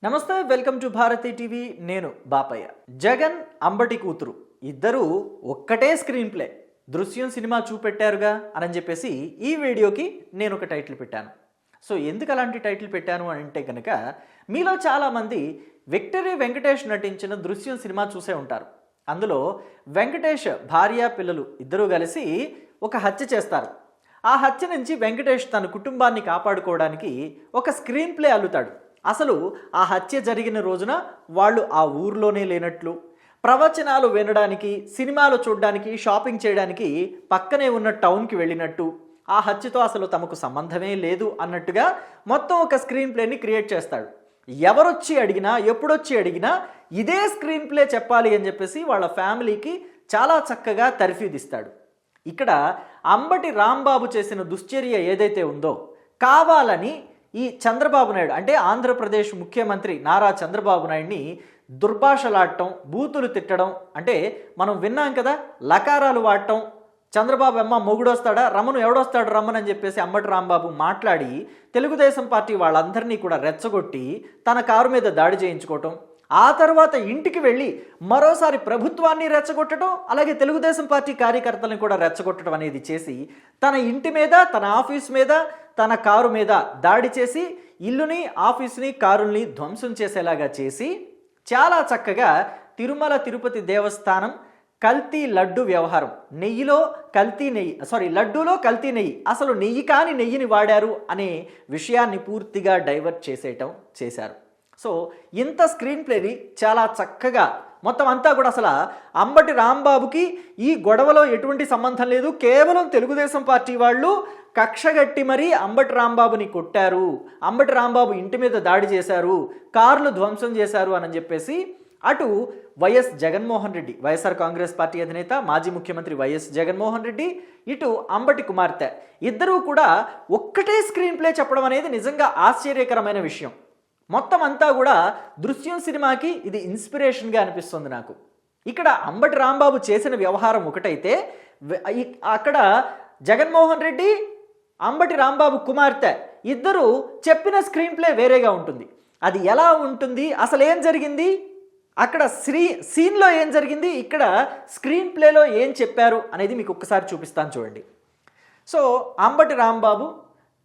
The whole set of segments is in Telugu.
నమస్తే, వెల్కమ్ టు భారతి టీవీ. నేను బాపయ్య. జగన్ అంబటి కూతురు ఇద్దరు ఒక్కటే స్క్రీన్ ప్లే దృశ్యం సినిమా చూపెట్టారుగా అని చెప్పేసి ఈ వీడియోకి నేను ఒక టైటిల్ పెట్టాను. సో ఎందుకు అలాంటి టైటిల్ పెట్టాను అంటే కనుక మీలో చాలామంది విక్టరీ వెంకటేష్ నటించిన దృశ్యం సినిమా చూసే ఉంటారు. అందులో వెంకటేష్ భార్య పిల్లలు ఇద్దరూ కలిసి ఒక హత్య చేస్తారు. ఆ హత్య నుంచి వెంకటేష్ తన కుటుంబాన్ని కాపాడుకోవడానికి ఒక స్క్రీన్ ప్లే అల్లుతాడు. అసలు ఆ హత్య జరిగిన రోజున వాళ్ళు ఆ ఊర్లోనే లేనట్లు, ప్రవచనాలు వినడానికి, సినిమాలు చూడడానికి, షాపింగ్ చేయడానికి పక్కనే ఉన్న టౌన్కి వెళ్ళినట్టు, ఆ హత్యతో అసలు తమకు సంబంధమే లేదు అన్నట్టుగా మొత్తం ఒక స్క్రీన్ ప్లేని క్రియేట్ చేస్తాడు. ఎవరొచ్చి అడిగినా, ఎప్పుడొచ్చి అడిగినా ఇదే స్క్రీన్ ప్లే చెప్పాలి అని చెప్పేసి వాళ్ళ ఫ్యామిలీకి చాలా చక్కగా తర్ఫీదిస్తాడు. ఇక్కడ అంబటి రాంబాబు చేసిన దుశ్చర్య ఏదైతే ఉందో కావాలని ఈ చంద్రబాబు నాయుడు అంటే ఆంధ్రప్రదేశ్ ముఖ్యమంత్రి నారా చంద్రబాబు నాయుడిని దుర్భాషలాడటం, బూతులు తిట్టడం, అంటే మనం విన్నాం కదా, లకారాలు వాడటం, చంద్రబాబు అమ్మ మొగుడొస్తాడా, రమ్మను ఎవడొస్తాడు రమ్మని అని చెప్పేసి అంబటి రాంబాబు మాట్లాడి తెలుగుదేశం పార్టీ వాళ్ళందరినీ కూడా రెచ్చగొట్టి తన కారు మీద దాడి చేయించుకోవటం, ఆ తర్వాత ఇంటికి వెళ్ళి మరోసారి ప్రభుత్వాన్ని రెచ్చగొట్టడం, అలాగే తెలుగుదేశం పార్టీ కార్యకర్తలను కూడా రెచ్చగొట్టడం అనేది చేసి తన ఇంటి మీద, తన ఆఫీస్ మీద, తన కారు మీద దాడి చేసి ఇల్లుని, ఆఫీస్ని, కారుల్ని ధ్వంసం చేసేలాగా చేసి చాలా చక్కగా తిరుమల తిరుపతి దేవస్థానం కల్తీ లడ్డు వ్యవహారం, నెయ్యిలో కల్తీ నెయ్యి, లడ్డూలో కల్తీ నెయ్యి, అసలు నెయ్యి కాని నెయ్యిని వాడారు అనే విషయాన్ని పూర్తిగా డైవర్ట్ చేశారు. సో ఇంత స్క్రీన్ ప్లేని చాలా చక్కగా మొత్తం అంతా కూడా అసలు అంబటి రాంబాబుకి ఈ గొడవలో ఎటువంటి సంబంధం లేదు, కేవలం తెలుగుదేశం పార్టీ వాళ్ళు కక్షగట్టి మరీ అంబటి రాంబాబుని కొట్టారు, అంబటి రాంబాబు ఇంటి మీద దాడి చేశారు, కార్లు ధ్వంసం చేశారు అని చెప్పేసి అటు వైఎస్ జగన్మోహన్ రెడ్డి, వైఎస్ఆర్ కాంగ్రెస్ పార్టీ అధినేత, మాజీ ముఖ్యమంత్రి వైఎస్ జగన్మోహన్ రెడ్డి, ఇటు అంబటి కుమార్తె ఇద్దరూ కూడా ఒక్కటే స్క్రీన్ ప్లే చెప్పడం అనేది నిజంగా ఆశ్చర్యకరమైన విషయం. మొత్తం అంతా కూడా దృశ్యం సినిమాకి ఇది ఇన్స్పిరేషన్గా అనిపిస్తుంది నాకు. ఇక్కడ అంబటి రాంబాబు చేసిన వ్యవహారం ఒకటైతే అక్కడ జగన్మోహన్ రెడ్డి, అంబటి రాంబాబు కుమార్తె ఇద్దరు చెప్పిన స్క్రీన్ ప్లే వేరేగా ఉంటుంది. అది ఎలా ఉంటుంది, అసలు ఏం జరిగింది, అక్కడ సీన్లో ఏం జరిగింది, ఇక్కడ స్క్రీన్ ప్లేలో ఏం చెప్పారు అనేది మీకు ఒక్కసారి చూపిస్తాను చూడండి. సో అంబటి రాంబాబు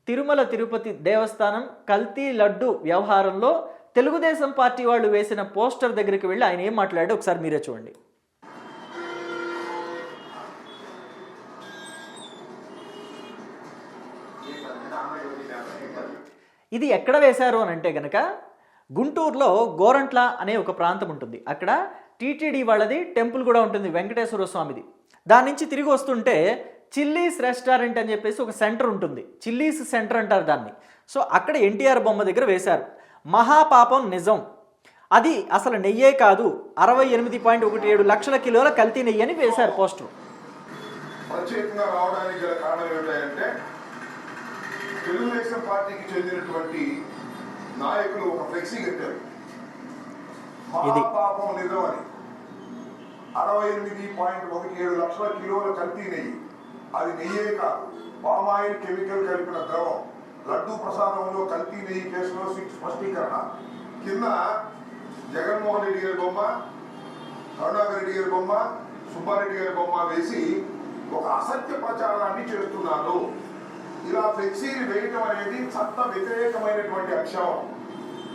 తిరుమల తిరుపతి దేవస్థానం కల్తీ లడ్డు వ్యవహారంలో తెలుగుదేశం పార్టీ వాళ్ళు వేసిన పోస్టర్ దగ్గరికి వెళ్ళి ఆయన ఏం మాట్లాడాడో ఒకసారి మీరే చూడండి. ఇది ఎక్కడ వేశారు అని అంటే గనక గుంటూరులో గోరంట్ల అనే ఒక ప్రాంతం ఉంటుంది. అక్కడ టీటీడీ వాళ్ళది టెంపుల్ కూడా ఉంటుంది, వెంకటేశ్వర స్వామిది. దాని నుంచి తిరిగి వస్తుంటే చిల్లీస్ రెస్టారెంట్ అని చెప్పేసి ఒక సెంటర్ ఉంటుంది, చిల్లీస్ సెంటర్ అంటారు దాన్ని. సో అక్కడ ఎన్టీఆర్ బొమ్మ దగ్గర వేశారు మహాపాపం నిజం, అది అసలు నెయ్యే కాదు, 68.17 లక్షల కిలోల కల్తీ నెయ్యి అని వేశారు పోస్టర్. ప్రత్యేకంగా రావడానికి గల కారణం ఏమిటంటే తెలుగుదేశం పార్టీకి చెందినటువంటి నాయకులు ఒక ఫ్లెక్సీ కట్టారు, మహాపాపం నిజం అని. 68.17 లక్షల కిలోల కల్తీ నెయ్యి, అది నెయ్యే కాదు, పామాయిల్ కెమికల్ కలిపిన ద్రవం, లడ్డూ ప్రసాదంలో కల్తీ నెయ్యి కేసులో స్పష్టీకరణ. కింద జగన్మోహన్ రెడ్డి గారి బొమ్మ, కరుణాకర్ రెడ్డి గారి బొమ్మ, సుబ్బారెడ్డి గారి బొమ్మ వేసి ఒక అసత్య ప్రచారాన్ని చేస్తున్నారు. ఇలా ఫ్లెక్సీని వేయటం అనేది చట్ట వ్యతిరేకమైనటువంటి అంశం.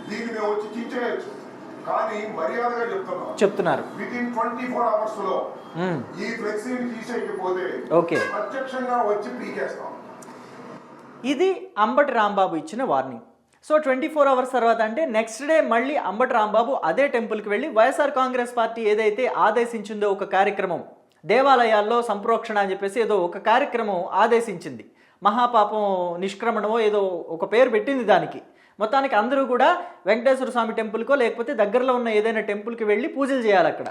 దీన్ని మేము వచ్చి చించేయచ్చు, కానీ మర్యాదగా చెప్తున్నారు వితిన్ 24 hours లో ఈ ఫ్లెక్సీని తీసేయకపోతే ప్రత్యక్షంగా వచ్చి పీకేస్తాం. ఇది అంబటి రాంబాబు ఇచ్చిన వార్నింగ్. సో 24 hours తర్వాత అంటే నెక్స్ట్ డే మళ్ళీ అంబటి రాంబాబు అదే టెంపుల్కి వెళ్ళి వైఎస్ఆర్ కాంగ్రెస్ పార్టీ ఏదైతే ఆదేశించిందో ఒక కార్యక్రమం, దేవాలయాల్లో సంప్రోక్షణ అని చెప్పేసి ఏదో ఒక కార్యక్రమం ఆదేశించింది, మహాపాపం నిష్క్రమణమో ఏదో ఒక పేరు పెట్టింది దానికి. మొత్తానికి అందరూ కూడా వెంకటేశ్వర స్వామి టెంపుల్కో లేకపోతే దగ్గరలో ఉన్న ఏదైనా టెంపుల్కి వెళ్ళి పూజలు చేయాలి అక్కడ.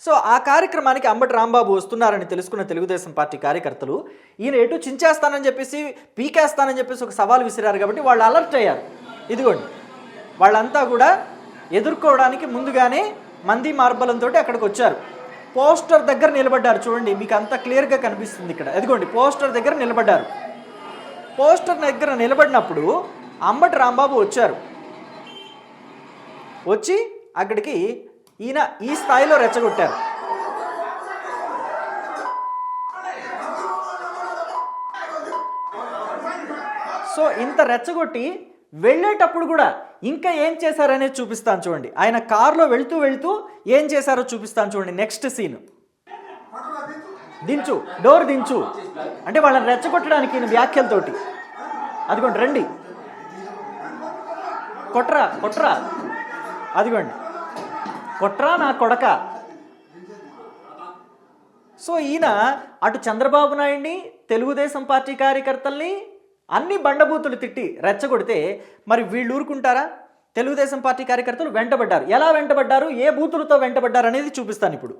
సో ఆ కార్యక్రమానికి అంబటి రాంబాబు వస్తున్నారని తెలుసుకున్న తెలుగుదేశం పార్టీ కార్యకర్తలు ఈయన ఎటు చించేస్తానని చెప్పేసి, పీకేస్తానని చెప్పేసి ఒక సవాల్ విసిరారు. కాబట్టి వాళ్ళు అలర్ట్ అయ్యారు. ఇదిగోండి, వాళ్ళంతా కూడా ఎదుర్కోవడానికి ముందుగానే మంది మార్బలంతో అక్కడికి వచ్చారు. పోస్టర్ దగ్గర నిలబడ్డారు. చూడండి, మీకు అంతా క్లియర్గా కనిపిస్తుంది ఇక్కడ. ఇదిగోండి, పోస్టర్ దగ్గర నిలబడ్డారు. పోస్టర్ దగ్గర నిలబడినప్పుడు అంబటి రాంబాబు వచ్చారు. వచ్చి అక్కడికి ఈయన ఈ స్థాయిలో రెచ్చగొట్టారు. సో ఇంత రెచ్చగొట్టి వెళ్ళేటప్పుడు కూడా ఇంకా ఏం చేశారనేది చూపిస్తాను చూడండి. ఆయన కారులో వెళ్తూ వెళ్తూ ఏం చేశారో చూపిస్తాను చూడండి. నెక్స్ట్ సీన్, దించు, డోర్ దించు అంటే వాళ్ళని రెచ్చగొట్టడానికి ఈయన వ్యాఖ్యలతోటి. అదిగోండి రండి, కొట్రా కొట్రా, అదిగోండి కొట్రా నా కొడక. సో ఈయన అటు చంద్రబాబు నాయుడిని, తెలుగుదేశం పార్టీ కార్యకర్తల్ని అన్ని బండబూతులు తిట్టి రెచ్చగొడితే మరి వీళ్ళు ఊరుకుంటారా? తెలుగుదేశం పార్టీ కార్యకర్తలు వెంటబడ్డారు. ఎలా వెంటబడ్డారు, ఏ బూతులతో వెంటబడ్డారు అనేది చూపిస్తాను ఇప్పుడు.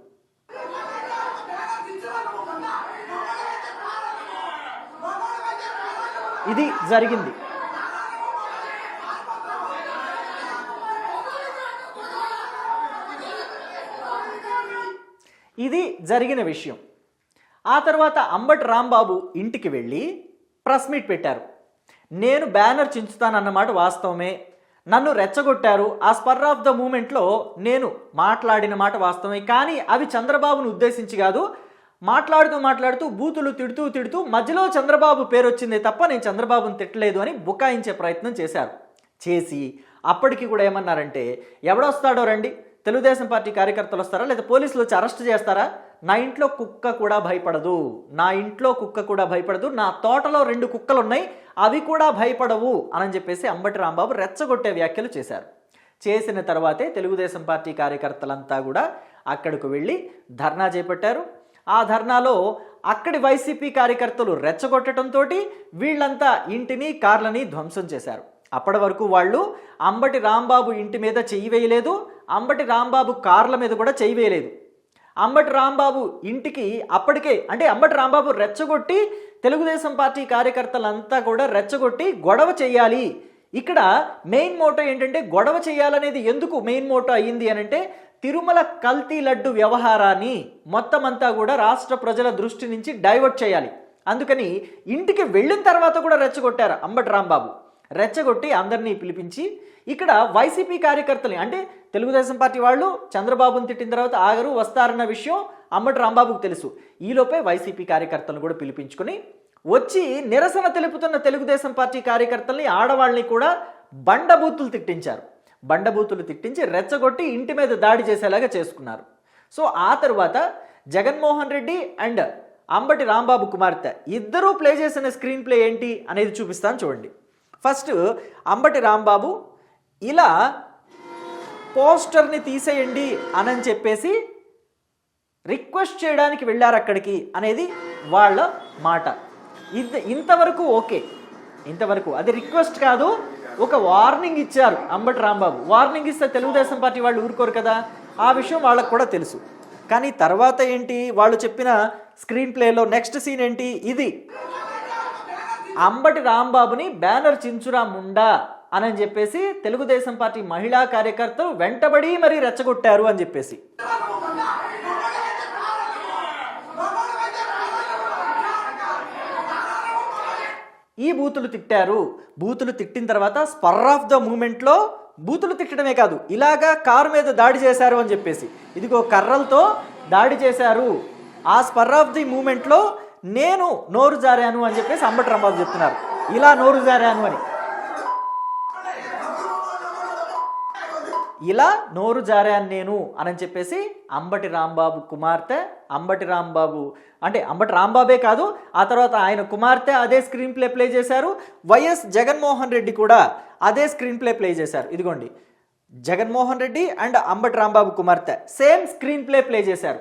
ఇది జరిగింది. ఇది జరిగిన విషయం. ఆ తర్వాత అంబటి రాంబాబు ఇంటికి వెళ్ళి ప్రెస్ మీట్ పెట్టారు. నేను బ్యానర్ చించుతానన్నమాట వాస్తవమే, నన్ను రెచ్చగొట్టారు, ఆ స్పర్ ఆఫ్ ద మూమెంట్లో నేను మాట్లాడిన మాట వాస్తవమే, కానీ అవి చంద్రబాబును ఉద్దేశించి కాదు, మాట్లాడుతూ బూతులు తిడుతూ మధ్యలో చంద్రబాబు పేరు వచ్చిందే తప్ప నేను చంద్రబాబును తిట్టలేదు అని బుకాయించే ప్రయత్నం చేశారు. చేసి అప్పటికి కూడా ఏమన్నారంటే, ఎవడొస్తాడో రండి, తెలుగుదేశం పార్టీ కార్యకర్తలు వస్తారా లేదా పోలీసులు వచ్చి అరెస్ట్ చేస్తారా, నా ఇంట్లో కుక్క కూడా భయపడదు, నా ఇంట్లో కుక్క కూడా భయపడదు, నా తోటలో 2 కుక్కలు ఉన్నాయి అవి కూడా భయపడవు అని చెప్పేసి అంబటి రాంబాబు రెచ్చగొట్టే వ్యాఖ్యలు చేశారు. చేసిన తర్వాతే తెలుగుదేశం పార్టీ కార్యకర్తలంతా కూడా అక్కడికి వెళ్ళి ధర్నా చేపట్టారు. ఆ ధర్నాలో అక్కడి వైసీపీ కార్యకర్తలు రెచ్చగొట్టడంతో వీళ్ళంతా ఇంటిని కార్లని ధ్వంసం చేశారు. అప్పటి వరకు వాళ్ళు అంబటి రాంబాబు ఇంటి మీద చెయ్యి వేయలేదు, అంబటి రాంబాబు కార్ల మీద కూడా చెయ్యి వేయలేదు. అంబటి రాంబాబు ఇంటికి అప్పటికే అంటే అంబటి రాంబాబు రెచ్చగొట్టి తెలుగుదేశం పార్టీ కార్యకర్తలంతా కూడా రెచ్చగొట్టి గొడవ చేయాలి. ఇక్కడ మెయిన్ మోటో ఏంటంటే, గొడవ చేయాలనేది ఎందుకు మెయిన్ మోటో అయ్యింది అనంటే, తిరుమల కల్తీ లడ్డు వ్యవహారాన్ని మొత్తం అంతా కూడా రాష్ట్ర ప్రజల దృష్టి నుంచి డైవర్ట్ చేయాలి. అందుకని ఇంటికి వెళ్ళిన తర్వాత కూడా రెచ్చగొట్టారు అంబటి రాంబాబు. రెచ్చగొట్టి అందరినీ పిలిపించి ఇక్కడ వైసీపీ కార్యకర్తల్ని అంటే తెలుగుదేశం పార్టీ వాళ్ళు చంద్రబాబుని తిట్టిన తర్వాత ఆగరు వస్తారన్న విషయం అంబటి రాంబాబుకు తెలుసు. ఈలోపే వైసీపీ కార్యకర్తలను కూడా పిలిపించుకొని వచ్చి నిరసన తెలుపుతున్న తెలుగుదేశం పార్టీ కార్యకర్తల్ని, ఆడవాళ్ళని కూడా బండబూతులు తిట్టించారు. బండబూతులు తిట్టించి రెచ్చగొట్టి ఇంటి మీద దాడి చేసేలాగా చేసుకున్నారు. సో ఆ తర్వాత జగన్మోహన్ రెడ్డి అండ్ అంబటి రాంబాబు కుమార్తె ఇద్దరూ ప్లే చేసిన స్క్రీన్ ప్లే ఏంటి అనేది చూపిస్తాను చూడండి. ఫస్ట్ అంబటి రాంబాబు ఇలా పోస్టర్ని తీసేయండి అని చెప్పేసి రిక్వెస్ట్ చేయడానికి వెళ్ళారు అక్కడికి అనేది వాళ్ళ మాట. ఇంతవరకు ఓకే, ఇంతవరకు అది రిక్వెస్ట్ కాదు, ఒక వార్నింగ్ ఇచ్చారు అంబటి రాంబాబు. వార్నింగ్ ఇస్తే తెలుగుదేశం పార్టీ వాళ్ళు ఊరుకోరు కదా, ఆ విషయం వాళ్ళకు కూడా తెలుసు. కానీ తర్వాత ఏంటి, వాళ్ళు చెప్పిన స్క్రీన్ ప్లేలో నెక్స్ట్ సీన్ ఏంటి, ఇది అంబటి రాంబాబుని బ్యానర్ చించురా ముండా అని చెప్పేసి తెలుగుదేశం పార్టీ మహిళా కార్యకర్తలు వెంటబడి మరీ రెచ్చగొట్టారు అని చెప్పేసి. ఈ బూతులు తిట్టారు. బూతులు తిట్టిన తర్వాత స్పర్ ఆఫ్ ద మూమెంట్లో బూతులు తిట్టడమే కాదు, ఇలాగా కారు మీద దాడి చేశారు అని చెప్పేసి, ఇదిగో కర్రలతో దాడి చేశారు. ఆ స్పర్ ఆఫ్ ది మూమెంట్లో నేను నోరు జారాను అని చెప్పేసి అంబటి రాంబాబు చెప్తున్నారు. ఇలా నోరు జారాను అని, ఇలా నోరు జారాను నేను అని చెప్పేసి అంబటి రాంబాబు కుమార్తె, అంబటి రాంబాబు అంటే అంబటి రాంబాబే కాదు, ఆ తర్వాత ఆయన కుమార్తె అదే స్క్రీన్ ప్లే చేశారు. వైఎస్ జగన్మోహన్ రెడ్డి కూడా అదే స్క్రీన్ ప్లే చేశారు. ఇదిగోండి జగన్మోహన్ రెడ్డి అండ్ అంబటి రాంబాబు కుమార్తె సేమ్ స్క్రీన్ ప్లే చేశారు.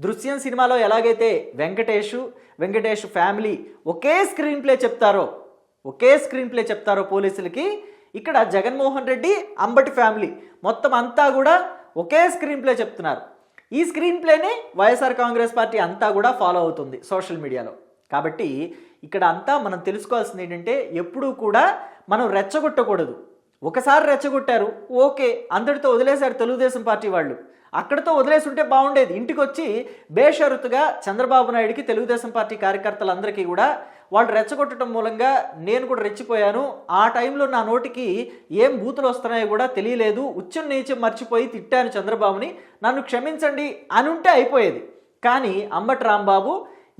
దృశ్యం సినిమాలో ఎలాగైతే వెంకటేష్ ఫ్యామిలీ ఒకే స్క్రీన్ ప్లే చెప్తారో పోలీసులకి, ఇక్కడ జగన్మోహన్ రెడ్డి అంబటి ఫ్యామిలీ మొత్తం అంతా కూడా ఒకే స్క్రీన్ ప్లే చెప్తున్నారు. ఈ స్క్రీన్ ప్లేని వైఎస్ఆర్ కాంగ్రెస్ పార్టీ అంతా కూడా ఫాలో అవుతుంది సోషల్ మీడియాలో. కాబట్టి ఇక్కడ అంతా మనం తెలుసుకోవాల్సింది ఏంటంటే, ఎప్పుడూ కూడా మనం రెచ్చగొట్టకూడదు. ఒకసారి రెచ్చగొట్టారు, ఓకే, అందరితో వదిలేశారు తెలుగుదేశం పార్టీ వాళ్ళు, అక్కడితో వదిలేసి ఉంటే బాగుండేది. ఇంటికి వచ్చి బేషరతుగా చంద్రబాబు నాయుడికి తెలుగుదేశం పార్టీ కార్యకర్తలందరికీ కూడా వాళ్ళు రెచ్చగొట్టడం మూలంగా నేను కూడా రెచ్చిపోయాను. ఆ టైంలో నా నోటికి ఏం బూతులు వస్తున్నాయో కూడా తెలియలేదు, ఉచ్చం నీచం మర్చిపోయి తిట్టాను చంద్రబాబుని, నన్ను క్షమించండి అని ఉంటే అయిపోయేది. కానీ అంబటి రాంబాబు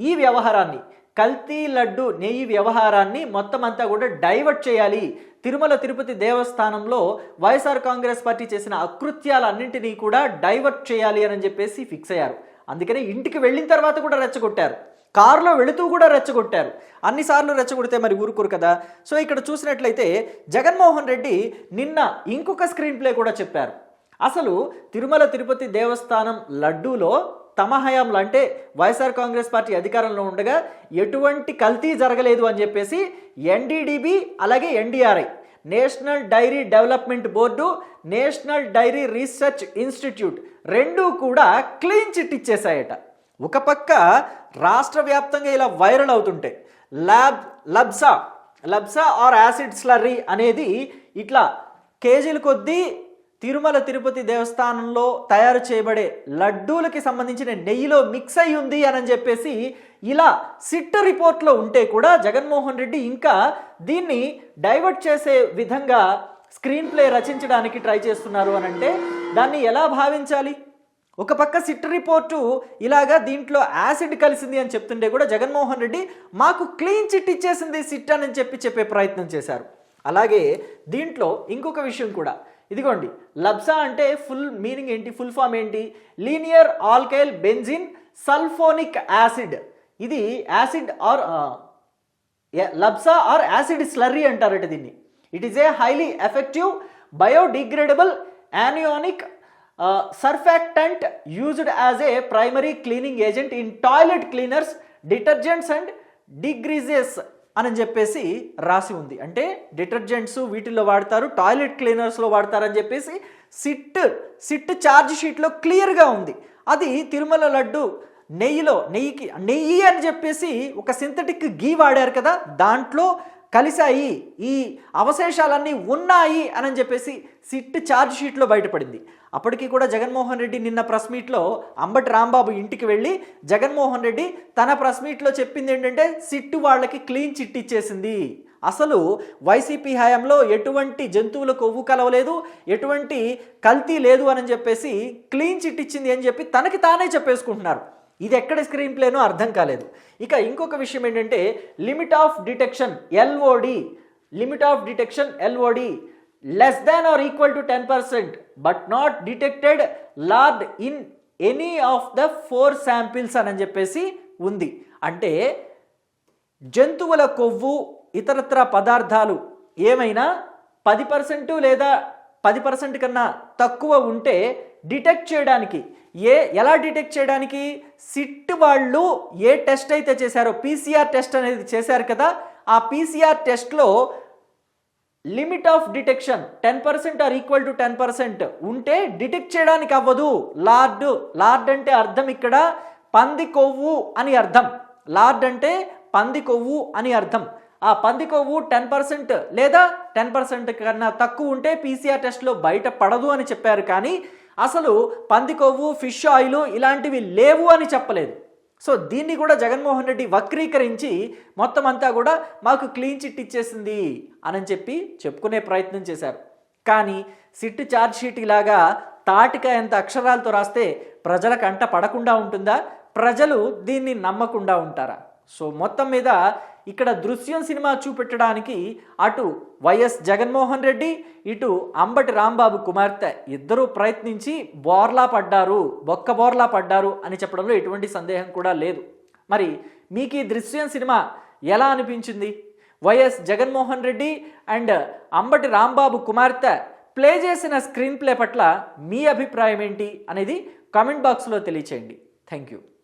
ఈ వ్యవహారాన్ని, కల్తీ లడ్డు నెయ్యి వ్యవహారాన్ని మొత్తం అంతా కూడా డైవర్ట్ చేయాలి, తిరుమల తిరుపతి దేవస్థానంలో వైఎస్ఆర్ కాంగ్రెస్ పార్టీ చేసిన అకృత్యాలన్నింటినీ కూడా డైవర్ట్ చేయాలి అని చెప్పేసి ఫిక్స్ అయ్యారు. అందుకని ఇంటికి వెళ్ళిన తర్వాత కూడా రెచ్చగొట్టారు, కారులో వెళుతూ కూడా రెచ్చగొట్టారు. అన్నిసార్లు రెచ్చగొడితే మరి ఊరుకోరు కదా. సో ఇక్కడ చూసినట్లయితే జగన్మోహన్ రెడ్డి నిన్న ఇంకొక స్క్రీన్ ప్లే కూడా చెప్పారు. అసలు తిరుమల తిరుపతి దేవస్థానం లడ్డూలో తమ హయాంలో అంటే వైఎస్ఆర్ కాంగ్రెస్ పార్టీ అధికారంలో ఉండగా ఎటువంటి కల్తీ జరగలేదు అని చెప్పేసి ఎన్డీడీబీ అలాగే NDRI, National Dairy Development Board, National Dairy Research Institute రెండూ కూడా క్లీన్ చిట్ ఇచ్చేసాయట. ఒక పక్క రాష్ట్ర వ్యాప్తంగా ఇలా వైరల్ అవుతుంటే లబ్సా ఆర్ యాసిడ్ స్లర్రీ అనేది ఇట్లా కేజీల కొద్దీ తిరుమల తిరుపతి దేవస్థానంలో తయారు చేయబడే లడ్డూలకి సంబంధించిన నెయ్యిలో మిక్స్ అయి ఉంది అని చెప్పేసి ఇలా సిట్ రిపోర్ట్లో ఉంటే కూడా జగన్మోహన్ రెడ్డి ఇంకా దీన్ని డైవర్ట్ చేసే విధంగా స్క్రీన్ ప్లే రచించడానికి ట్రై చేస్తున్నారు అని అంటే దాన్ని ఎలా భావించాలి? ఒక పక్క సిట్ రిపోర్టు ఇలాగా దీంట్లో యాసిడ్ కలిసింది అని చెప్తుంటే కూడా జగన్మోహన్ రెడ్డి మాకు క్లీన్ చిట్ ఇచ్చేసింది సిట్ అని చెప్పే ప్రయత్నం చేశారు. అలాగే దీంట్లో ఇంకొక విషయం కూడా, ఇదిగోండి లబ్సా అంటే ఫుల్ మీనింగ్ ఏంటి, ఫుల్ ఫామ్ ఏంటి? Linear alkyl benzene sulphonic acid. ఇది acid or LABSA or acid slurry అంటారట దీన్ని. It is a highly effective biodegradable anionic surfactant used as a primary cleaning agent in toilet cleaners, detergents and degreases అని చెప్పేసి రాసి ఉంది. అంటే డిటర్జెంట్స్ వీటిల్లో వాడతారు, టాయిలెట్ క్లీనర్స్లో వాడతారని చెప్పేసి సిట్ ఛార్జ్ షీట్లో క్లియర్గా ఉంది. అది తిరుమల లడ్డు నెయ్యి అని చెప్పేసి ఒక సింథటిక్ గీ వాడారు కదా, దాంట్లో కలిశాయి, ఈ అవశేషాలన్నీ ఉన్నాయి అని చెప్పేసి సిట్ ఛార్జ్ షీట్లో బయటపడింది. అప్పటికి కూడా జగన్మోహన్ రెడ్డి నిన్న ప్రెస్ మీట్లో అంబటి రాంబాబు ఇంటికి వెళ్ళి జగన్మోహన్ రెడ్డి తన ప్రెస్ మీట్లో చెప్పింది ఏంటంటే సిట్ వాళ్ళకి క్లీన్ చిట్ ఇచ్చేసింది, అసలు వైసీపీ హయాంలో ఎటువంటి జంతువుల కొవ్వు కలవలేదు, ఎటువంటి కల్తీ లేదు అని చెప్పేసి క్లీన్ చిట్ ఇచ్చింది అని చెప్పి తనకి తానే చెప్పేసుకుంటున్నారు. ఇది ఎక్కడ స్క్రీన్ ప్లేనో అర్థం కాలేదు. ఇక ఇంకొక విషయం ఏంటంటే limit of detection LOD less than or equal to 10% but not detected lard in any of the 4 samples అని చెప్పేసి ఉంది. అంటే జంతువుల కొవ్వు ఇతరత్ర పదార్థాలు ఏమైనా 10% లేదా 10% కన్నా తక్కువ ఉంటే డిటెక్ట్ చేయడానికి ఎలా డిటెక్ట్ చేయడానికి సిట్ వాళ్ళు ఏ టెస్ట్ అయితే చేశారో పీసీఆర్ టెస్ట్ అనేది చేశారు కదా, ఆ పీసీఆర్ టెస్ట్లో limit of detection 10% or equal to 10% ఉంటే డిటెక్ట్ చేయడానికి అవ్వదు. లార్డ్ అంటే అర్థం ఇక్కడ పంది కొవ్వు అని అర్థం. లార్డ్ అంటే పంది కొవ్వు అని అర్థం. ఆ పంది కొవ్వు 10% లేదా 10% కన్నా తక్కువ ఉంటే పీసీఆర్ టెస్ట్లో బయట పడదు అని చెప్పారు. కానీ అసలు పంది కొవ్వు, ఫిష్ ఆయిల్ ఇలాంటివి లేవు అని చెప్పలేదు. సో దీన్ని కూడా జగన్మోహన్ రెడ్డి వక్రీకరించి మొత్తం అంతా కూడా మాకు క్లీన్ చిట్ ఇచ్చేసింది అని చెప్పి చెప్పుకునే ప్రయత్నం చేశారు. కానీ సిట్ ఛార్జ్ షీట్ ఇలాగా తాటికాయ ఎంత అక్షరాలతో రాస్తే ప్రజల కంట పడకుండా ఉంటుందా? ప్రజలు దీన్ని నమ్మకుండా ఉంటారా? సో మొత్తం మీద ఇక్కడ దృశ్యం సినిమా చూపెట్టడానికి అటు వైఎస్ జగన్మోహన్ రెడ్డి, ఇటు అంబటి రాంబాబు కుమార్తె ఇద్దరూ ప్రయత్నించి బొక్క బోర్లా పడ్డారు అని చెప్పడంలో ఎటువంటి సందేహం కూడా లేదు. మరి మీకు ఈ దృశ్యం సినిమా ఎలా అనిపించింది? వైఎస్ జగన్మోహన్ రెడ్డి అండ్ అంబటి రాంబాబు కుమార్తె ప్లే చేసిన స్క్రీన్ ప్లే పట్ల మీ అభిప్రాయం ఏంటి అనేది కామెంట్ బాక్స్లో తెలియచేయండి. Thank you.